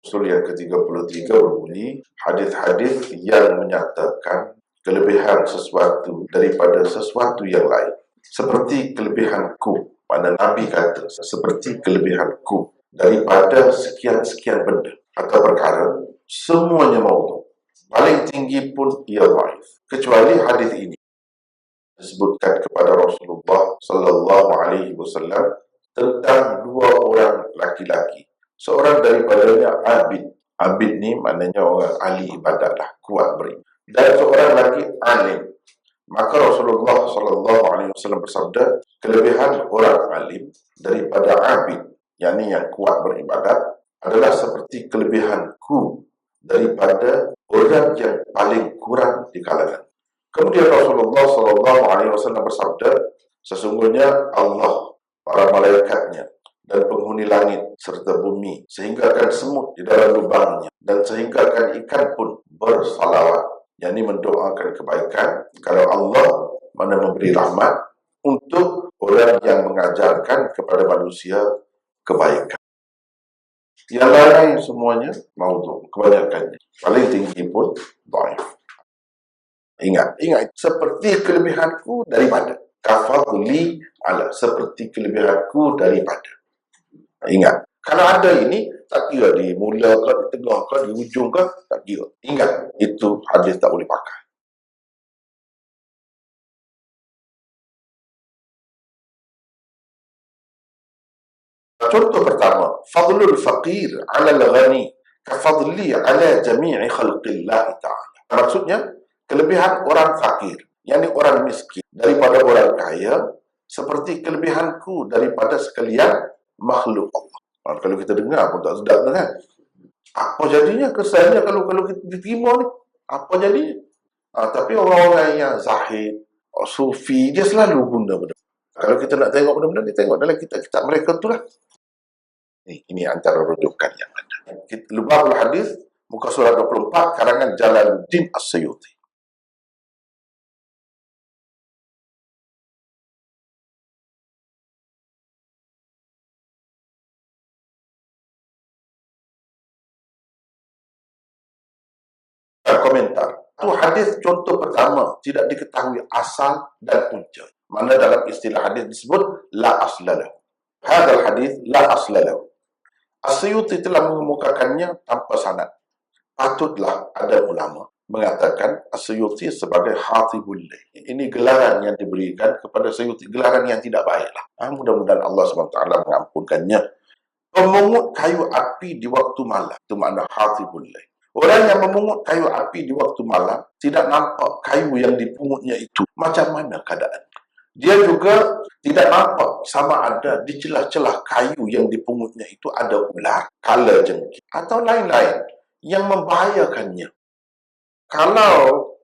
Rasul yang ke-33 berbunyi, hadis-hadis yang menyatakan kelebihan sesuatu daripada sesuatu yang lain. Seperti kelebihanku, mana Nabi kata, seperti kelebihanku daripada sekian-sekian benda atau perkara, semuanya maudhu. Paling tinggi pun ia dhaif. Kecuali hadis ini disebutkan kepada Rasulullah sallallahu alaihi wasallam tentang dua orang laki-laki. Seorang daripadanya abid. Abid ni maknanya orang ahli ibadat lah, kuat beribadah. Dan seorang lagi alim. Maka Rasulullah sallallahu alaihi wasallam bersabda, kelebihan orang alim daripada abid, yakni yang kuat beribadat, adalah seperti kelebihanku daripada orang yang paling kurang di kalangan. Kemudian Rasulullah sallallahu alaihi wasallam bersabda, sesungguhnya Allah, para malaikatnya, dan penghuni langit serta bumi, sehinggakan semut di dalam lubangnya, dan sehinggakan ikan pun bersalawat, yakni mendoakan kebaikan, kalau Allah mana memberi rahmat untuk orang yang mengajarkan kepada manusia kebaikan. Yang lain semuanya maudhu, kebanyakannya. Paling tinggi pun dhaif. Ingat, seperti kelebihanku daripada. Kafadli ala, seperti kelebihanku daripada. Ingat, kalau ada ini, tak kira di mula ke, di tengah ke, di ujung ke, tak kira. Ingat, itu hadis tak boleh pakai. Contoh pertama, fadlul faqir ala al-ghani, kafadli ala jami'i khalqillah ta'ala. Maksudnya, kelebihan orang fakir, yakni orang miskin, daripada orang kaya, seperti kelebihanku daripada sekalian makhluk Allah. Kalau kita dengar pun tak sedap kan? Apa jadinya kesannya kalau kita diterima ni? Apa jadinya? Tapi orang-orang yang zahid, sufi, dia selalu guna benda. Kalau kita nak tengok benda-benda, dia tengok dalam kitab-kitab mereka tu lah. Ini antara rujukan yang ada. Lubabul Hadis, muka surat 24, karangan Jalaluddin As-Suyuti. Komentar. Itu hadis contoh pertama tidak diketahui asal dan punca. Mana dalam istilah hadis disebut la aslalahu. Hadal hadis la aslalahu. As-Suyuti telah mengemukakannya tanpa sanad. Patutlah ada ulama mengatakan As-Suyuti sebagai Hatibul Lail. Ini gelaran yang diberikan kepada Suyuti, gelaran yang tidak baiklah. Mudah-mudahan Allah SWT mengampunkannya. Pemungut kayu api di waktu malam, itu makna Hatibul Lail. Orang yang memungut kayu api di waktu malam tidak nampak kayu yang dipungutnya itu macam mana keadaan. Dia juga tidak nampak sama ada di celah-celah kayu yang dipungutnya itu ada ular, kala jengking, atau lain-lain yang membahayakannya. Kalau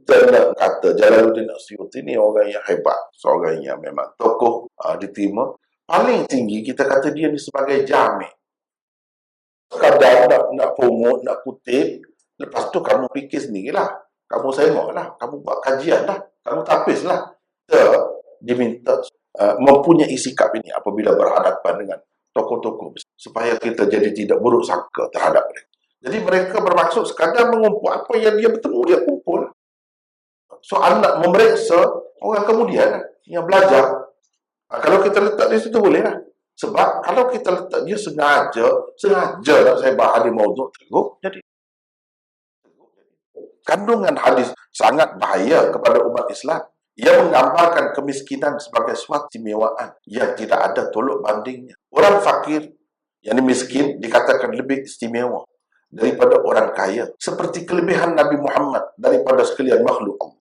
kita nak kata Jalaluddin As-Suyuti ini orang yang hebat, seorang yang memang tokoh diterima, paling tinggi kita kata dia ni sebagai jami'. Kadang nak pungut, nak kutip, lepas tu kamu fikir sendirilah. Kamu tengoklah, kamu buat kajian lah, kamu tapislah. Diminta mempunyai sikap ini apabila berhadapan dengan tokoh-tokoh supaya kita jadi tidak buruk sangka terhadap mereka. Jadi mereka bermaksud sekadar mengumpul apa yang dia bertemu, dia kumpul. Soal nak memeriksa orang kemudian yang belajar. Kalau kita letak di situ boleh lah. Sebab kalau kita letak dia sengaja nak saya bahas hadis maudhu, teruk jadi. Kandungan hadis sangat bahaya kepada umat Islam. Ia menggambarkan kemiskinan sebagai suatu istimewaan yang tidak ada tolok bandingnya. Orang fakir, yang miskin, dikatakan lebih istimewa daripada orang kaya. Seperti kelebihan Nabi Muhammad daripada sekalian makhluk Allah.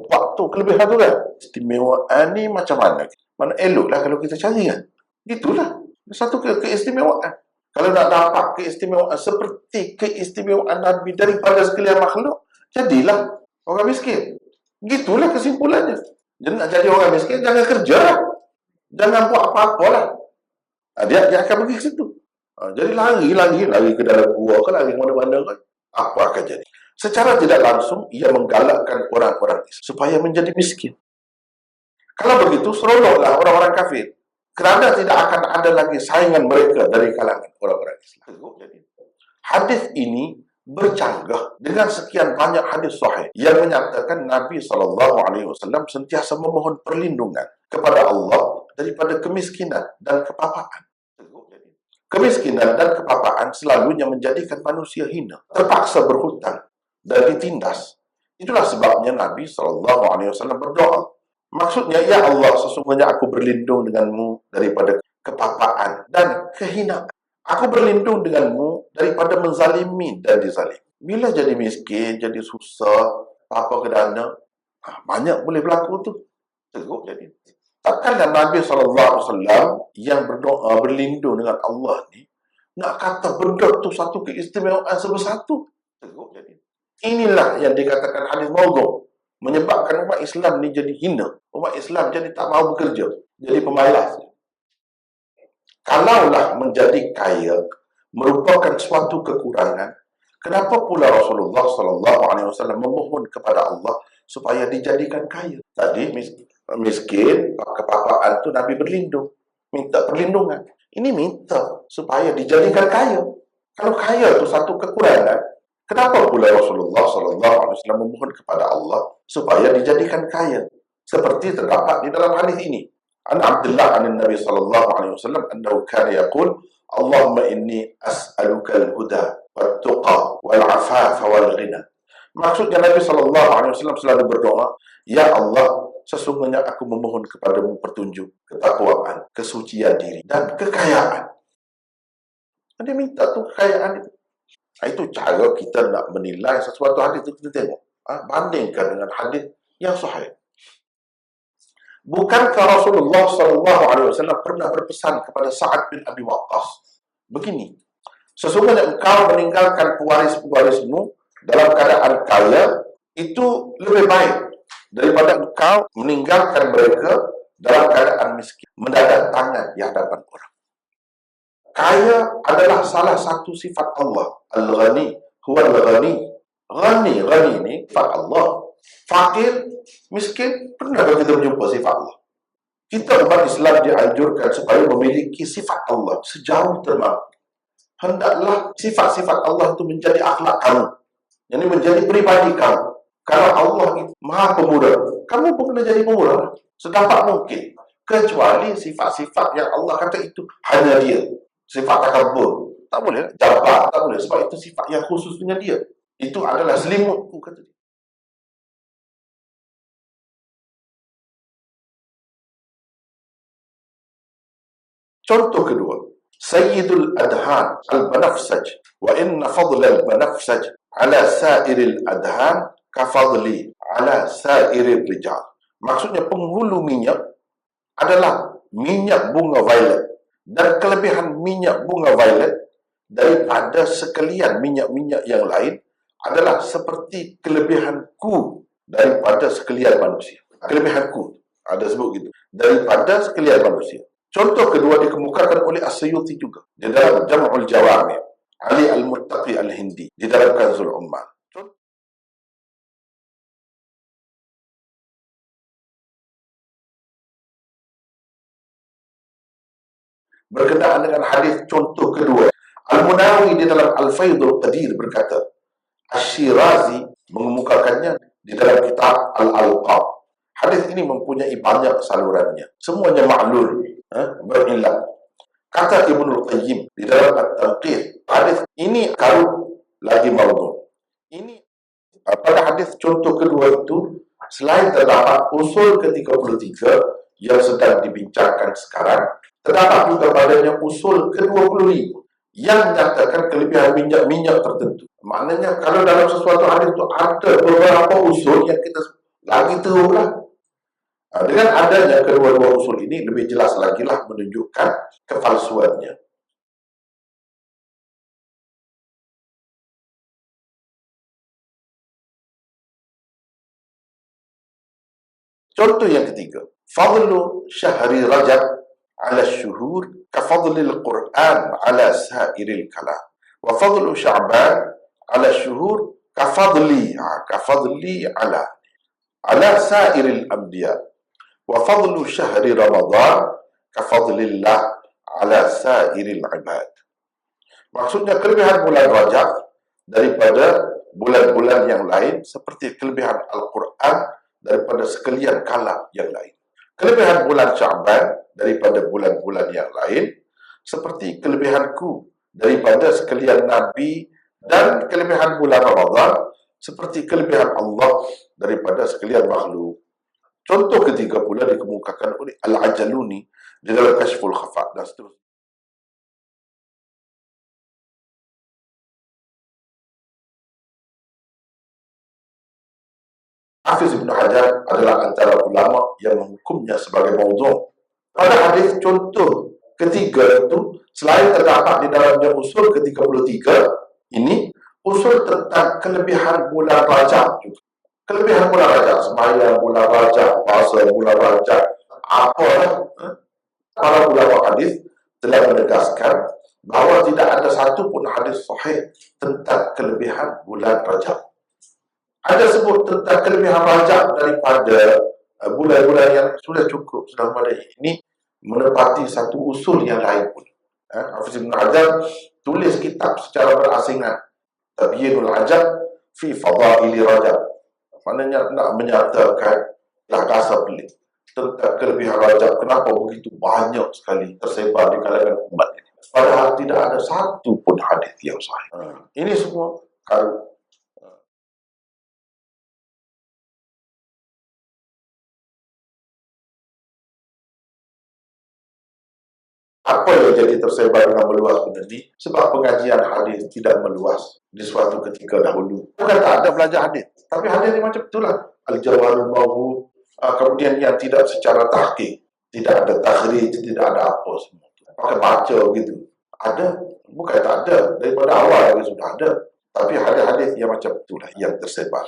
Waktu kelebihan tu kan? Istimewaan ni macam mana? Mana eloklah kalau kita cari kan? Gitulah. Satu keistimewaan. Kalau nak dapat keistimewaan seperti keistimewaan Nabi daripada sekalian makhluk, jadilah orang miskin. Gitulah kesimpulannya. Jadi nak jadi orang miskin, jangan kerja lah. Jangan buat apa-apa lah. Dia akan pergi ke situ. Jadi lari ke dalam gua ke, lari mana-mana kan. Apa akan jadi? Secara tidak langsung, ia menggalakkan orang-orang supaya menjadi miskin. Kalau begitu, seronoklah orang-orang kafir. Kerana tidak akan ada lagi saingan mereka dari kalangan orang-orang Islam. Hadis ini bercanggah dengan sekian banyak hadis sahih yang menyatakan Nabi SAW sentiasa memohon perlindungan kepada Allah daripada kemiskinan dan kepapaan. Kemiskinan dan kepapaan selalunya menjadikan manusia hina, terpaksa berhutang dan ditindas. Itulah sebabnya Nabi SAW berdoa. Maksudnya, ya Allah, sesungguhnya aku berlindung denganmu daripada kepapaan dan kehinaan. Aku berlindung denganmu daripada menzalimi dan dizalim. Bila jadi miskin, jadi susah, apa ke dana, banyak boleh berlaku tu. Teruk jadi. Takkanlah Nabi SAW yang berdoa berlindung dengan Allah ni nak kata benda tu satu keistimewaan sebesar tu. Teruk jadi. Inilah yang dikatakan hadis maudhu', menyebabkan umat Islam ni jadi hina. Umat Islam jadi tak mahu bekerja, jadi pemalas. Kalaulah menjadi kaya merupakan suatu kekurangan, kenapa pula Rasulullah SAW memohon kepada Allah supaya dijadikan kaya? Tadi miskin, kepapaan tu Nabi berlindung, minta perlindungan. Ini minta supaya dijadikan kaya. Kalau kaya tu satu kekurangan, kenapa pula Rasulullah SAW memohon kepada Allah supaya dijadikan kaya? Seperti terdapat di dalam hadis ini. An Abdullah an Nabi SAW annahu kana yaqul Allahumma inni as'aluka al-huda wat-tuqa wal-'afafa wal-ghina. Maksudnya Nabi SAW selalu berdoa, ya Allah, sesungguhnya aku memohon kepadamu petunjuk, ketakwaan, kesucian diri dan kekayaan. Dia minta tu kekayaan itu. Itu cara kita nak menilai sesuatu hadis itu. Kita tengok, bandingkan dengan hadis yang sahih. Bukankah Rasulullah SAW pernah berpesan kepada Sa'ad bin Abi Waqqas begini, sesungguhnya engkau meninggalkan pewaris-pewarismu dalam keadaan kaya itu lebih baik daripada engkau meninggalkan mereka dalam keadaan miskin, mendadak-tangan di hadapan orang. Kaya adalah salah satu sifat Allah. Al-Ghani huwa al-Ghani. Ghani ni sifat Allah. Fakir, miskin, pernah kita berjumpa sifat Allah. Kita umat Islam dianjurkan supaya memiliki sifat Allah sejauh termampu. Hendaklah sifat-sifat Allah itu menjadi akhlak kamu. Yang menjadi pribadi kamu. Kalau Allah itu maha pemurah, kamu pun kena jadi pemurah. Sedapat mungkin. Kecuali sifat-sifat yang Allah kata itu hanya dia. Sifat takabur. Tak boleh. Jabat. Tak boleh. Sebab itu sifat yang khusus dengan dia. Itu adalah selimutku, kata dia. Contoh kedua, Sayyidul Adhan al-Banafsaj, wa inna fadla al-Banafsaj ala sa'iril adhan kafadli ala sa'iril rijal. Maksudnya penghulu minyak adalah minyak bunga violet, dan kelebihan minyak bunga violet daripada sekalian minyak-minyak yang lain adalah seperti kelebihanku daripada sekalian manusia. Kelebihanku, ada sebut gitu, daripada sekalian manusia. Contoh kedua dikemukakan oleh As-Suyuti juga di dalam Jam'ul Jawami', Ali Al-Muttaqi Al-Hindi di dalam Kanzul Ummal. Berkenaan dengan hadis contoh kedua, Al-Munawi di dalam Al-Faidul Qadir berkata, Asy-Syirazi mengemukakannya di dalam kitab Al-Alqab. Hadis ini mempunyai banyak salurannya, semuanya ma'lul, berilah. Kata Ibnul Qayyim di dalam At-Tanqih, hadis ini karut lagi maudhu'. Ini pada hadis contoh kedua itu, selain terdapat usul ke-33 yang sedang dibincangkan sekarang, terdapat juga padanya usul ke-25 yang menyatakan kelebihan minyak-minyak tertentu. Maknanya kalau dalam sesuatu hadis itu ada beberapa usul yang kita lagi teruklah. Dengan adanya kedua-dua usul ini lebih jelas lagi lah menunjukkan kepalsuannya. Contoh yang ketiga, fadlu syahri Rajab ala syuhur kafadlil Quran ala sairil kalam, wa fadlu Sya'ban ala syuhur kafadli ala sairil anbiya, wa fadlu syahri Ramadan kafadlillah ala sairil ibad. Maksudnya kelebihan bulan Rajab daripada bulan-bulan yang lain seperti kelebihan Al-Quran daripada sekalian kalam yang lain. Kelebihan bulan Sya'ban daripada bulan-bulan yang lain seperti kelebihanku daripada sekalian Nabi, dan kelebihan bulan Ramadan seperti kelebihan Allah daripada sekalian makhluk. Contoh ketiga pula dikemukakan oleh Al-Ajaluni di dalam Kashful Khafa dan seterusnya. Hafiz Ibn Hajar adalah antara ulama yang menghukumnya sebagai maudhu'. Pada hadis contoh ketiga itu, selain terdapat di dalamnya usul ke-33, ini usul tentang kelebihan bulan Rajab juga. Kelebihan bulan Rajab, sembahyang bulan Rajab, puasa bulan Rajab, apalah. Para ulama hadis telah menegaskan bahawa tidak ada satu pun hadis sahih tentang kelebihan bulan Rajab. Ada sebut tentang kelebihan Rajab daripada bulan-bulan yang sudah cukup, sudah memadai. Ini menepati satu usul yang lain pun. Hafiz Ibn Hajar tulis kitab secara berasingan, Tabyinul Ajab fi Fadaili Rajab. Maknanya nak menyatakan dasar pelik tentang kelebihan Rajab. Kenapa begitu banyak sekali tersebar di kalangan umat ini, padahal tidak ada satu pun hadis yang sahih. Ini semua kalau apa yang jadi tersebar dengan meluas benda ni? Sebab pengajian hadis tidak meluas di suatu ketika dahulu. Bukan tak ada belajar hadis, tapi hadis ni macam itulah. Al-Jawharul Mawhub, kemudian yang tidak secara tahqiq, tidak ada takhrij, tidak ada apa semua. Pakai baca begitu. Ada, bukan tak ada. Daripada awal lagi sudah ada. Tapi hadis-hadis yang macam itulah yang tersebar.